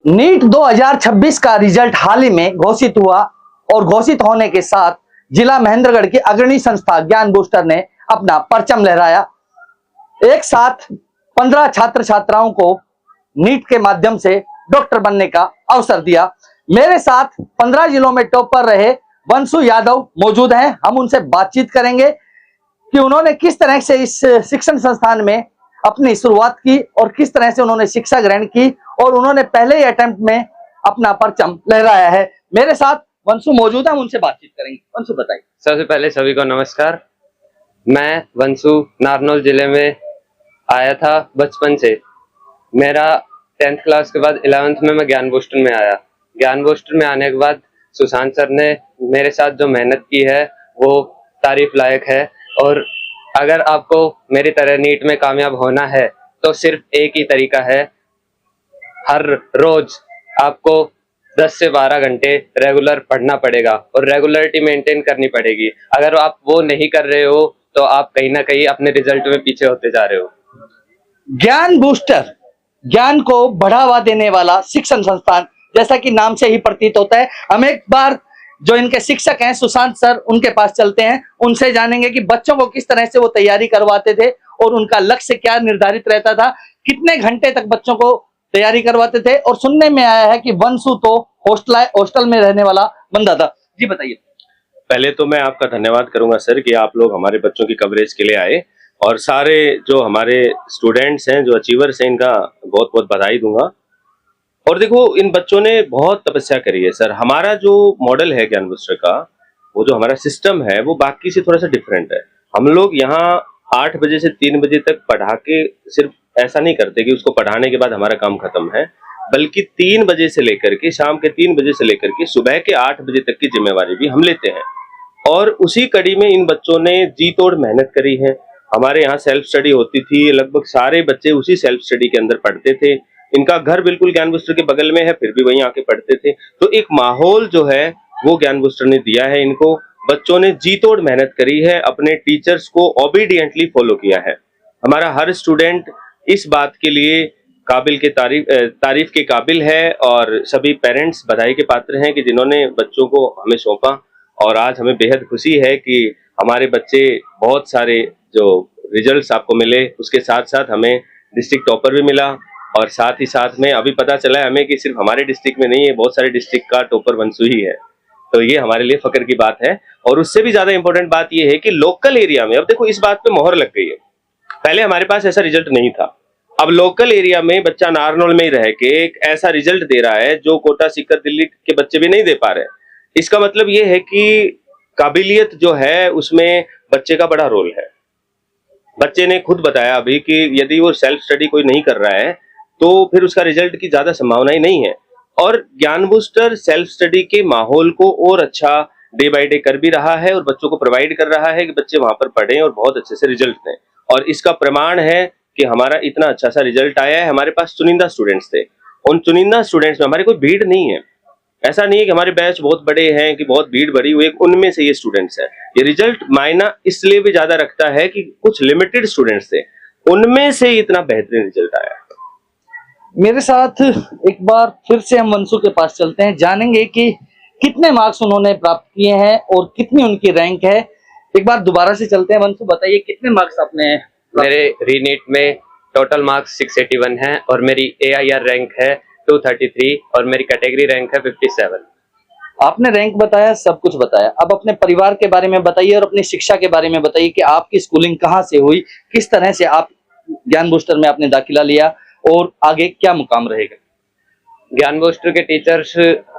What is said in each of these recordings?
NEET 2026 का result हाल ही में घोषित हुआ और घोषित होने के साथ जिला महेंद्रगढ़ की अग्रणी संस्था ज्ञान बूस्टर ने अपना परचम लहराया। एक साथ 15 छात्र छात्राओं को नीट के माध्यम से डॉक्टर बनने का अवसर दिया। मेरे साथ 15 जिलों में टॉपर रहे वंशु यादव मौजूद हैं। हम उनसे बातचीत करेंगे कि उन्होंने किस तरह से इस शिक्षण संस्थान में अपनी शुरुआत की और किस तरह से उन्होंने शिक्षा ग्रहण की और उन्होंने पहले ही अटेम्प्ट में अपना परचम लहराया है। मेरे साथ वंशु मौजूद है, हम उनसे बातचीत करेंगे। वंशु बताइए। सबसे पहले सभी को नमस्कार। मैं वंशु नारनौल जिले में आया था बचपन से। मेरा 10th क्लास के बाद 11th में मैं ज्ञान बूस्टर में आया। ज्ञान बूस्टर में आने के बाद सुशांत सर ने मेरे साथ जो मेहनत की है वो तारीफ लायक है। और अगर आपको मेरी तरह नीट में कामयाब होना है तो सिर्फ एक ही तरीका है, हर रोज आपको 10 से 12 घंटे रेगुलर पढ़ना पड़ेगा और रेगुलरिटी मेंटेन करनी पड़ेगी। अगर आप वो नहीं कर रहे हो तो आप कहीं ना कहीं अपने रिजल्ट में पीछे होते जा रहे हो। ज्ञान बूस्टर ज्ञान को बढ़ावा देने वाला शिक्षण संस्थान, जैसा कि नाम से ही प्रतीत होता है। हम एक बार जो इनके शिक्षक हैं सुशांत सर, उनके पास चलते हैं, उनसे जानेंगे कि बच्चों को किस तरह से वो तैयारी करवाते थे और उनका लक्ष्य क्या निर्धारित रहता था, कितने घंटे तक बच्चों को तैयारी करवाते थे। और सुनने में आया है कि वंशु तो हॉस्टल में रहने वाला बंदा था। जी बताइए। पहले तो मैं आपका धन्यवाद करूंगा सर कि आप लोग हमारे बच्चों की कवरेज के लिए आए, और सारे जो हमारे स्टूडेंट्स हैं, जो अचीवर्स हैं, इनका बहुत बहुत बधाई दूंगा। और देखो, इन बच्चों ने बहुत तपस्या करी है सर। हमारा जो मॉडल है ज्ञान बूस्टर का, वो जो हमारा सिस्टम है वो बाकी से थोड़ा सा डिफरेंट है। हम लोग यहाँ 8 बजे से 3 बजे तक पढ़ा के सिर्फ ऐसा नहीं करते कि उसको पढ़ाने के बाद हमारा काम खत्म है, बल्कि 3 बजे से लेकर के शाम के 3 बजे से लेकर के सुबह के 8 बजे तक की जिम्मेवारी भी हम लेते हैं। और उसी कड़ी में इन बच्चों ने जी तोड़ मेहनत करी है। हमारे यहाँ सेल्फ स्टडी होती थी, लगभग सारे बच्चे उसी सेल्फ स्टडी के अंदर पढ़ते थे। इनका घर बिल्कुल ज्ञान बूस्टर के बगल में है, फिर भी वहीं आके पढ़ते थे। तो एक माहौल जो है वो ज्ञान बूस्टर ने दिया है इनको। बच्चों ने जी तोड़ मेहनत करी है, अपने टीचर्स को ओबीडियंटली फॉलो किया है। हमारा हर स्टूडेंट इस बात के लिए काबिल के तारीफ के काबिल है, और सभी पेरेंट्स बधाई के पात्र हैं कि जिन्होंने बच्चों को हमें सौंपा। और आज हमें बेहद खुशी है कि हमारे बच्चे बहुत सारे जो रिजल्ट्स आपको मिले, उसके साथ साथ हमें डिस्ट्रिक्ट टॉपर भी मिला। और साथ ही साथ में अभी पता चला है हमें कि सिर्फ हमारे डिस्ट्रिक्ट में नहीं है, बहुत सारे डिस्ट्रिक्ट का टॉपर वंशु ही है। तो ये हमारे लिए फख्र की बात है। और उससे भी ज्यादा इंपॉर्टेंट बात ये है कि लोकल एरिया में अब देखो इस बात पे मोहर लग गई है। पहले हमारे पास ऐसा रिजल्ट नहीं था। अब लोकल एरिया में बच्चा नारनौल में ही रह के एक ऐसा रिजल्ट दे रहा है जो कोटा सीकर दिल्ली के बच्चे भी नहीं दे पा रहे। इसका मतलब ये है कि काबिलियत जो है उसमें बच्चे का बड़ा रोल है। बच्चे ने खुद बताया अभी कि यदि वो सेल्फ स्टडी कोई नहीं कर रहा है तो फिर उसका रिजल्ट की ज्यादा संभावना ही नहीं है। और ज्ञान बूस्टर सेल्फ स्टडी के माहौल को और अच्छा डे बाय डे कर भी रहा है और बच्चों को प्रोवाइड कर रहा है कि बच्चे वहां पर पढ़ें और बहुत अच्छे से रिजल्ट दें। और इसका प्रमाण है कि हमारा इतना अच्छा सा रिजल्ट आया है। हमारे पास चुनिंदा स्टूडेंट्स थे, उन चुनिंदा स्टूडेंट्स में हमारी कोई भीड़ नहीं है। ऐसा नहीं है कि हमारे बैच बहुत बड़े हैं कि बहुत भीड़ भरी हुई, उनमें से ये स्टूडेंट्स हैं। ये रिजल्ट मायना इसलिए भी ज्यादा रखता है कि कुछ लिमिटेड स्टूडेंट्स थे, उनमें से इतना बेहतरीन रिजल्ट आया। मेरे साथ एक बार फिर से हम वंशु के पास चलते हैं, जानेंगे कि कितने मार्क्स उन्होंने प्राप्त किए हैं और कितनी उनकी रैंक है। एक बार दोबारा से चलते हैं। वंशु बताइए, कितने मार्क्स आपने? मेरे रीनीट में टोटल मार्क्स 681 है और मेरी AIR रैंक है 233 और मेरी कैटेगरी रैंक है 57। आपने रैंक बताया, सब कुछ बताया। अब अपने परिवार के बारे में बताइए और अपनी शिक्षा के बारे में बताइए कि आपकी स्कूलिंग कहाँ से हुई, किस तरह से आप ज्ञान बूस्टर में आपने दाखिला लिया और आगे क्या मुकाम रहेगा। ज्ञान बूस्टर के टीचर्स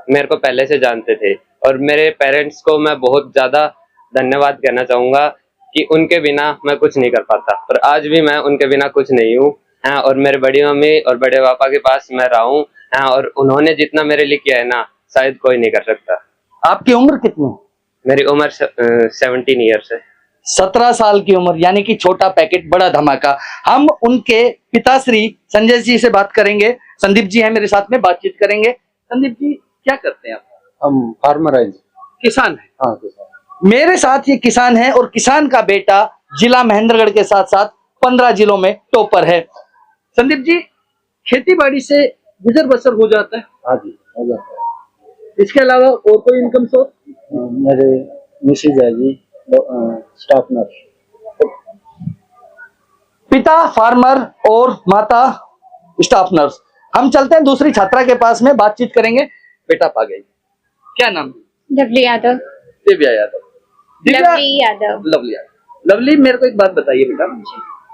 मेरे को पहले से जानते थे और मेरे पेरेंट्स को मैं बहुत ज्यादा धन्यवाद कहना चाहूंगा कि उनके बिना मैं कुछ नहीं कर पाता। और आज भी मैं उनके बिना कुछ नहीं हूँ। हाँ, और मेरे बड़ी मम्मी और बड़े पापा के पास मैं रहा हूँ। हाँ, और उन्होंने जितना मेरे लिए किया है ना, शायद कोई नहीं कर सकता। आपकी उम्र कितनी है? मेरी उम्र 17 ईयर्स है। 17 साल की उम्र, यानी कि छोटा पैकेट बड़ा धमाका। हम उनके पिताश्री संजय जी से बात करेंगे। संदीप जी हैं मेरे साथ में, बातचीत करेंगे। संदीप जी क्या करते हैं आप? हम फार्मर है। किसान है। हाँ किसान। मेरे साथ ये किसान है और किसान का बेटा जिला महेंद्रगढ़ के साथ साथ 15 जिलों में टॉपर है। संदीप जी, खेती बाड़ी से गुजर बसर हो जाता है? हाँ जी, हो जाता है। इसके अलावा और कोई इनकम सोर्स? मेरे मिसेज है जी, स्टाफ नर्स। पिता फार्मर और माता स्टाफ नर्स। हम चलते हैं दूसरी छात्रा के पास में, बातचीत करेंगे। बेटा आ गई, क्या नाम? Lovely Yadav. Divya Yadav. Lovely Yadav. Lovely Yadav. Lovely, मेरे को एक बात बताइए बेटा,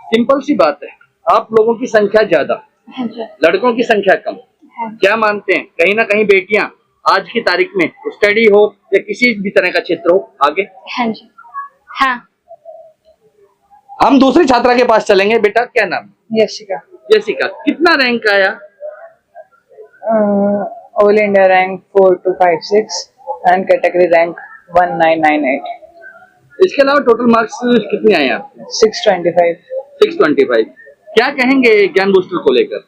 सिंपल सी बात है, आप लोगों की संख्या ज्यादा, हाँ जी। लड़कों की संख्या कम, हाँ। क्या मानते हैं कहीं ना कहीं बेटियां आज की तारीख में स्टडी हो या किसी भी तरह का क्षेत्र हो आगे? हाँ जी। हाँ। हम दूसरी छात्रा के पास चलेंगे। बेटा क्या नाम? यशिका। जेसिका। कितना रैंक आया? All India rank 4256 and category rank 1998। इसके अलावा टोटल मार्क्स कितने आए आपके? 625। 625। क्या कहेंगे ज्ञान बूस्टर को लेकर?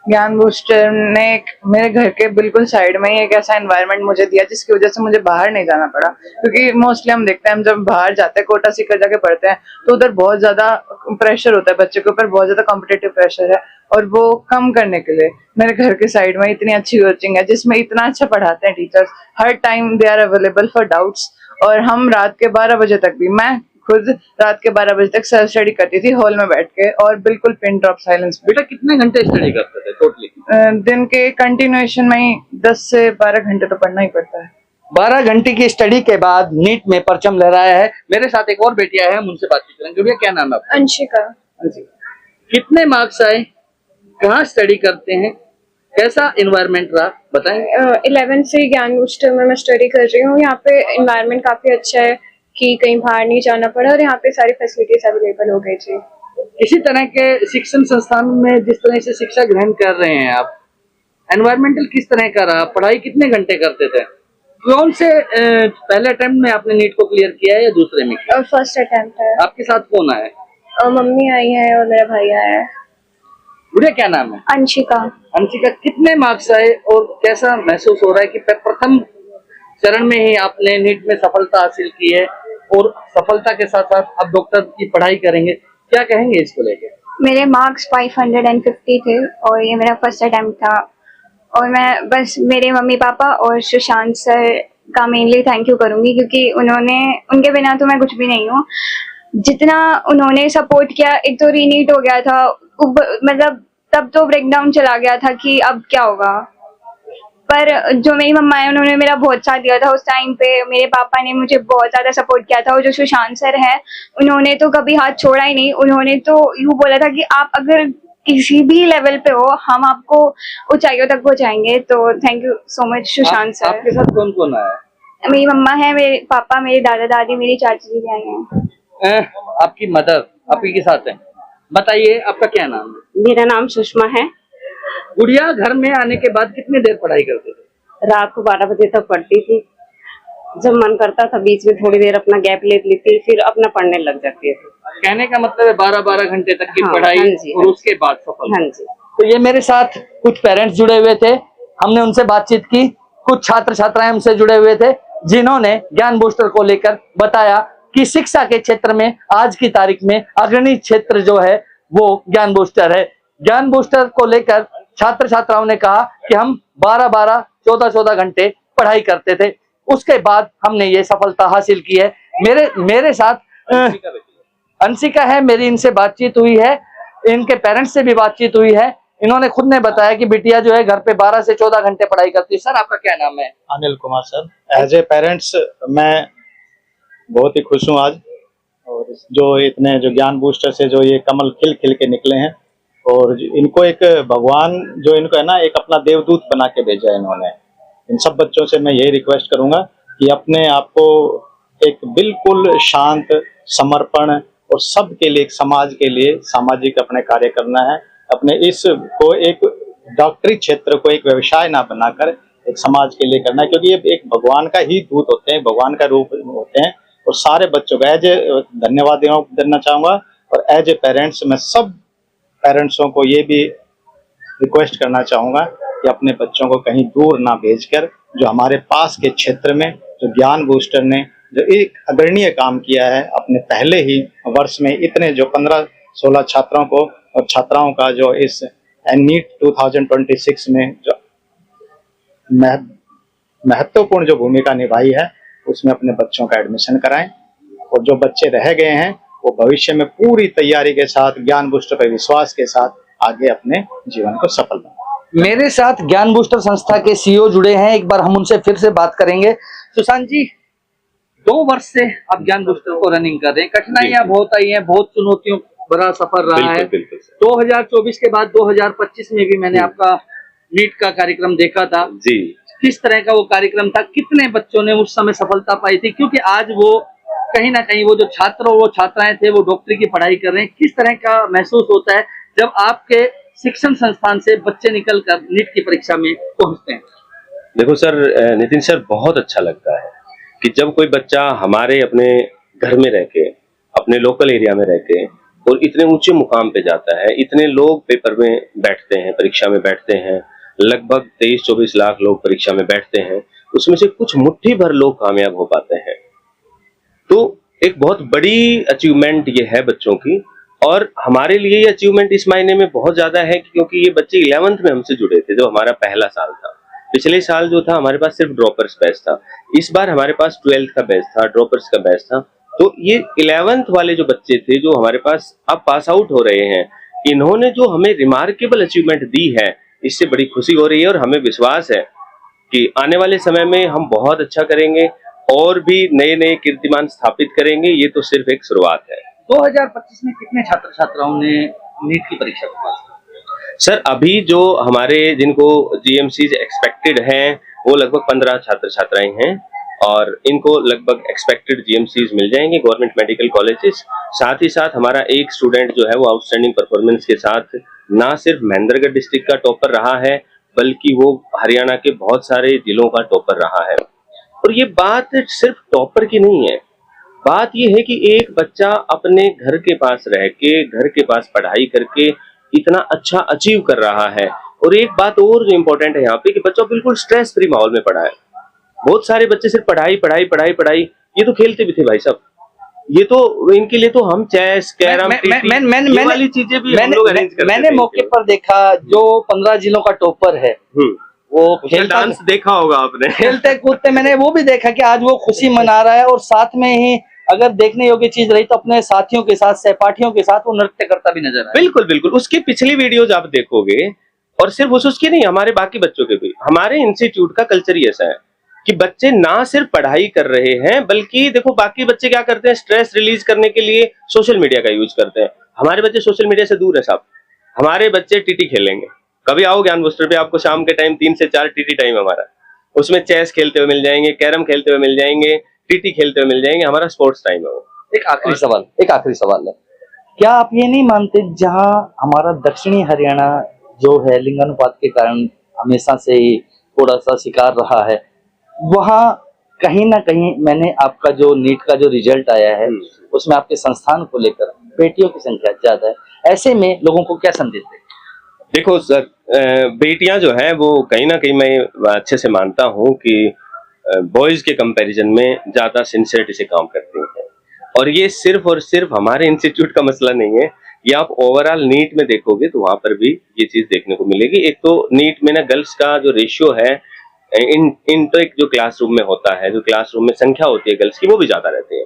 ज्ञान बूस्टर ने मेरे घर के बिल्कुल साइड में ही एक ऐसा एनवायरनमेंट मुझे दिया जिसकी वजह से मुझे बाहर नहीं जाना पड़ा, क्योंकि मोस्टली हम देखते हैं हम जब बाहर जाते हैं कोटा सीकर जाके पढ़ते हैं तो उधर बहुत ज्यादा प्रेशर होता है, बच्चे के ऊपर बहुत ज्यादा कॉम्पिटेटिव प्रेशर है, और वो कम करने के लिए मेरे घर के साइड में इतनी अच्छी कोचिंग है जिसमें इतना अच्छा पढ़ाते हैं टीचर्स, हर time they are available for doubts. और हम रात के 12 बजे तक भी, मैं खुद रात के 12 बजे तक सेल्फ स्टडी करती थी हॉल में बैठ के, और बिल्कुल पिन ड्रॉप साइलेंस। बेटा कितने घंटे स्टडी करते थे टोटली? दिन के कंटिन्यूएशन में ही 10 से 12 घंटे तो पढ़ना ही पड़ता है। 12 घंटे की स्टडी के बाद नीट में परचम लहराया है। मेरे साथ एक और बेटियां हैं, हम उनसे बातचीत करेंगे। भैया क्या नाम है आपका? अंशिका। कितने मार्क्स आए? कहाँ स्टडी करते हैं? कैसा एनवायरनमेंट रहा, बताएं। 11th से ज्ञान बूस्टर में मैं स्टडी कर रही हूँ। यहाँ पे एनवायरनमेंट काफी अच्छा है कि कहीं बाहर नहीं जाना पड़ा, और यहाँ पे सारी फैसिलिटीज अवेलेबल हो गई थी। इसी तरह के शिक्षण संस्थान में जिस तरह से शिक्षा ग्रहण कर रहे हैं आप, एनवायरमेंटल किस तरह का रहा? पढ़ाई कितने घंटे करते थे? कौन से पहले अटेम्प्ट में आपने नीट को क्लियर किया है या दूसरे में? फर्स्ट अटेम्प्ट है। आपके साथ कौन आया है? मम्मी आई है और मेरा भाई आया है। बुढ़िया क्या नाम है? अंशिका। अंशिका, कितने मार्क्स आए और कैसा महसूस हो रहा है कि प्रथम चरण में ही आपने नीट में सफलता हासिल की है और सफलता के साथ साथ अब डॉक्टर की पढ़ाई करेंगे, क्या कहेंगे इसको लेके? मेरे मार्क्स 550 थे और ये मेरा फर्स्ट अटेम्प्ट था, और मैं बस मेरे मम्मी पापा और सुशांत सर का मेनली थैंक यू करूंगी, क्योंकि उनके बिना तो मैं कुछ भी नहीं हूँ। जितना उन्होंने सपोर्ट किया, एक तो रीनीट हो गया था, मतलब तब तो ब्रेकडाउन चला गया था कि अब क्या होगा, पर जो मेरी मम्मा है उन्होंने मेरा बहुत साथ दिया था उस टाइम पे। मेरे पापा ने मुझे बहुत ज्यादा सपोर्ट किया था, और जो सुशांत सर है उन्होंने तो कभी हाथ छोड़ा ही नहीं। उन्होंने तो यूँ बोला था कि आप अगर किसी भी लेवल पे हो हम आपको ऊंचाइयों तक पहुंचाएंगे। तो thank you so much Sushant sir. आपके साथ कौन कौन आया? मेरी मम्मा है, मेरे पापा, मेरे दादा दादी, मेरी चाची जी भी आई हैं। आपकी मदर आपके के साथ है। बताइए आपका क्या नाम है? मेरा नाम सुषमा है। गुड़िया घर में आने के बाद कितनी देर पढ़ाई करते थे? रात को 12 बजे तक पढ़ती थी, जब मन करता था बीच में थोड़ी देर अपना गैप ले लेती, फिर अपना पढ़ने लग जाती थी। कहने का मतलब है 12-12 घंटे तक की हाँ, पढ़ाई। हाँ जी, और उसके बाद सफल। हाँ जी। तो ये मेरे साथ कुछ पेरेंट्स जुड़े हुए थे, हमने उनसे बातचीत की। कुछ छात्र छात्राएं हमसे जुड़े हुए थे जिन्होंने ज्ञान बूस्टर को लेकर बताया कि शिक्षा के क्षेत्र में आज की तारीख में अग्रणी क्षेत्र जो है वो ज्ञान बूस्टर है। ज्ञान बूस्टर को लेकर छात्र छात्राओं ने कहा कि हम 12-12, 14-14 घंटे पढ़ाई करते थे, उसके बाद हमने ये सफलता हासिल की है। मेरे साथ अंशिका है, मेरी इनसे बातचीत हुई है, इनके पेरेंट्स से भी बातचीत हुई है। इन्होंने खुद ने बताया कि बिटिया जो है घर पे 12 से 14 घंटे पढ़ाई करती है। सर आपका क्या नाम है? Anil Kumar sir. As a parents मैं बहुत ही खुश हूँ आज, और जो इतने जो ज्ञान बूस्टर से जो ये कमल खिल खिल के निकले हैं, और इनको एक भगवान जो इनको है ना एक अपना देवदूत बना के भेजा है इन्होंने। इन सब बच्चों से मैं यही रिक्वेस्ट करूंगा कि अपने आप को एक बिल्कुल शांत, समर्पण और सबके लिए, एक समाज के लिए सामाजिक अपने कार्य करना है। अपने इस को एक डॉक्टरी क्षेत्र को एक व्यवसाय ना बनाकर एक समाज के लिए करना है, क्योंकि ये एक भगवान का ही दूत होते हैं, भगवान का रूप होते हैं। और सारे बच्चों को एज ए धन्यवाद देना चाहूँगा, और एज ए पेरेंट्स मैं सब पेरेंट्सों को ये भी रिक्वेस्ट करना चाहूँगा कि अपने बच्चों को कहीं दूर ना भेजकर जो हमारे पास के क्षेत्र में जो ज्ञान बूस्टर ने जो एक अग्रणीय काम किया है, अपने पहले ही वर्ष में इतने जो 15-16 छात्रों को और छात्राओं का जो इस एंड नीट 2026 में जो महत्वपूर्ण जो भूमिका निभाई है उसमें अपने बच्चों का एडमिशन कराएं, और जो बच्चे रह गए हैं वो भविष्य में पूरी तैयारी के साथ, ज्ञान बूस्टर पर विश्वास के साथ आगे अपने जीवन को सफल बनाएं। मेरे साथ ज्ञान बूस्टर संस्था के सीईओ जुड़े हैं, एक बार हम उनसे फिर से बात करेंगे। सुशांत जी, 2 वर्ष से आप ज्ञान बूस्टर को रनिंग कर रहे हैं, कठिनाइयां बहुत आई हैं, बहुत चुनौतियों भरा सफर रहा है। बिल्कुल 2024 के बाद 2025 में भी मैंने आपका नीट का कार्यक्रम देखा था जी। किस तरह का वो कार्यक्रम था, कितने बच्चों ने उस समय सफलता पाई थी, क्योंकि आज वो कहीं ना कहीं वो जो छात्र और वो छात्राएं थे वो डॉक्टरी की पढ़ाई कर रहे हैं, किस तरह का महसूस होता है जब आपके शिक्षण संस्थान से बच्चे निकल कर नीट की परीक्षा में पहुंचते हैं? देखो सर, नितिन सर, बहुत अच्छा लगता है कि जब कोई बच्चा हमारे अपने घर में रह के, अपने लोकल एरिया में रह के और इतने ऊंचे मुकाम पे जाता है। इतने लोग पेपर में बैठते हैं, परीक्षा में बैठते हैं, लगभग 23-24 लाख लोग परीक्षा में बैठते हैं, उसमें से कुछ मुट्ठी भर लोग कामयाब हो पाते हैं। तो एक बहुत बड़ी अचीवमेंट ये है बच्चों की, और हमारे लिए ये अचीवमेंट इस मायने में बहुत ज्यादा है क्योंकि ये बच्चे 11th में हमसे जुड़े थे, जो हमारा पहला साल था। पिछले साल जो था हमारे पास सिर्फ ड्रॉपर्स बैच था, इस बार हमारे पास 12th का बैच था, ड्रॉपर्स का बैच था। तो ये 11th वाले जो बच्चे थे जो हमारे पास अब पास आउट हो रहे हैं, इन्होंने जो हमें रिमार्केबल अचीवमेंट दी है, इससे बड़ी खुशी हो रही है। और हमें विश्वास है कि आने वाले समय में हम बहुत अच्छा करेंगे और भी नए नए कीर्तिमान स्थापित करेंगे। ये तो सिर्फ एक शुरुआत है। 2025 में कितने छात्र छात्राओं ने नीट की परीक्षा को पास किया? सर, अभी जो हमारे जिनको जीएमसीज एक्सपेक्टेड हैं वो लगभग 15 छात्र छात्राएं हैं, और इनको लगभग एक्सपेक्टेड जीएमसीज मिल जाएंगे, गवर्नमेंट मेडिकल कॉलेजेस। साथ ही साथ हमारा एक स्टूडेंट जो है वो आउटस्टैंडिंग परफॉर्मेंस के साथ ना सिर्फ महेंद्रगढ़ डिस्ट्रिक्ट का टॉपर रहा है, बल्कि वो हरियाणा के बहुत सारे जिलों का टॉपर रहा है। और ये बात सिर्फ टॉपर की नहीं है, बात ये है कि एक बच्चा अपने घर के पास रह के, घर के पास पढ़ाई करके इतना अच्छा अचीव कर रहा है। और एक बात और जो इम्पोर्टेंट है यहाँ पे कि बच्चा बिल्कुल स्ट्रेस फ्री माहौल में पढ़ा है। बहुत सारे बच्चे सिर्फ पढ़ाई पढ़ाई पढ़ाई पढ़ाई, ये तो खेलते भी थे भाई साहब। ये तो इनके लिए तो हम चेस, कैरम, ये वाली चीजें भी हम लोग अरेंज करते थे। मैंने मौके पर देखा जो 15 जिलों का टॉपर है वो डांस देखा होगा आपने, खेलते कूदते मैंने वो भी देखा कि आज वो खुशी मना रहा है, और साथ में ही अगर देखने योग्य चीज रही तो अपने साथियों के साथ, सहपाठियों के साथ वो नृत्य करता भी नजर आया। बिल्कुल बिल्कुल, उसकी पिछली वीडियोज आप देखोगे, और सिर्फ उसके नहीं, हमारे बाकी बच्चों के भी। हमारे इंस्टीट्यूट का कल्चर ही ऐसा है कि बच्चे ना सिर्फ पढ़ाई कर रहे हैं, बल्कि देखो बाकी बच्चे क्या करते हैं, स्ट्रेस रिलीज करने के लिए सोशल मीडिया का यूज करते हैं। हमारे बच्चे सोशल मीडिया से दूर है साहब। हमारे बच्चे टीटी खेलेंगे। कभी आओ ज्ञान बूस्टर पे, आपको शाम के टाइम 3 से 4 टीटी टाइम हमारा, उसमें चेस खेलते हुए मिल जाएंगे, कैरम खेलते हुए मिल जाएंगे, टीटी खेलते हुए मिल जाएंगे। हमारा स्पोर्ट्स टाइम है वो। एक आखिरी सवाल है, क्या आप ये नहीं मानते जहां हमारा दक्षिणी हरियाणा जो है लिंगानुपात के कारण हमेशा से ही थोड़ा सा शिकार रहा है, वहां कहीं ना कहीं मैंने आपका जो नीट का जो रिजल्ट आया है उसमें आपके संस्थान को लेकर बेटियों की संख्या ज्यादा है, ऐसे में लोगों को क्या संदेश दें? देखो सर, बेटियां जो है वो कहीं ना कहीं मैं अच्छे से मानता हूं कि बॉयज के कंपैरिजन में ज्यादा सिंसियरिटी से काम करती हैं। और ये सिर्फ और सिर्फ हमारे इंस्टीट्यूट का मसला नहीं है, ये आप ओवरऑल नीट में देखोगे तो वहां पर भी ये चीज देखने को मिलेगी। एक तो नीट में ना गर्ल्स का जो रेशियो है इनटेक जो क्लासरूम में होता है, जो क्लासरूम में संख्या होती है गर्ल्स की, वो भी ज्यादा रहती है।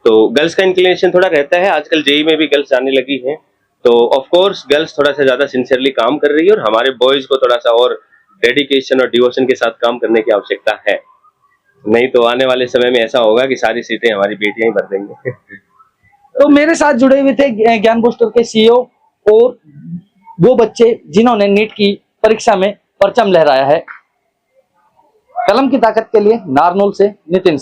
तो गर्ल्स का इंक्लिनेशन थोड़ा रहता है। आजकल जेई में भी गर्ल्स आने लगी हैं, तो ऑफ कोर्स गर्ल्स थोड़ा सा ज्यादा सिंसियरली काम कर रही है, और हमारे बॉयज को थोड़ा सा और डेडिकेशन और डिवोशन के साथ काम करने की आवश्यकता है। नहीं तो आने वाले समय में ऐसा होगा कि सारी सीटें हमारी बेटियां ही भर देंगे। तो मेरे साथ जुड़े हुए थे ज्ञान बूस्टर के सीईओ और वो बच्चे जिन्होंने नीट की परीक्षा में परचम लहराया है। कलम की ताकत के लिए नारनौल से नितिन।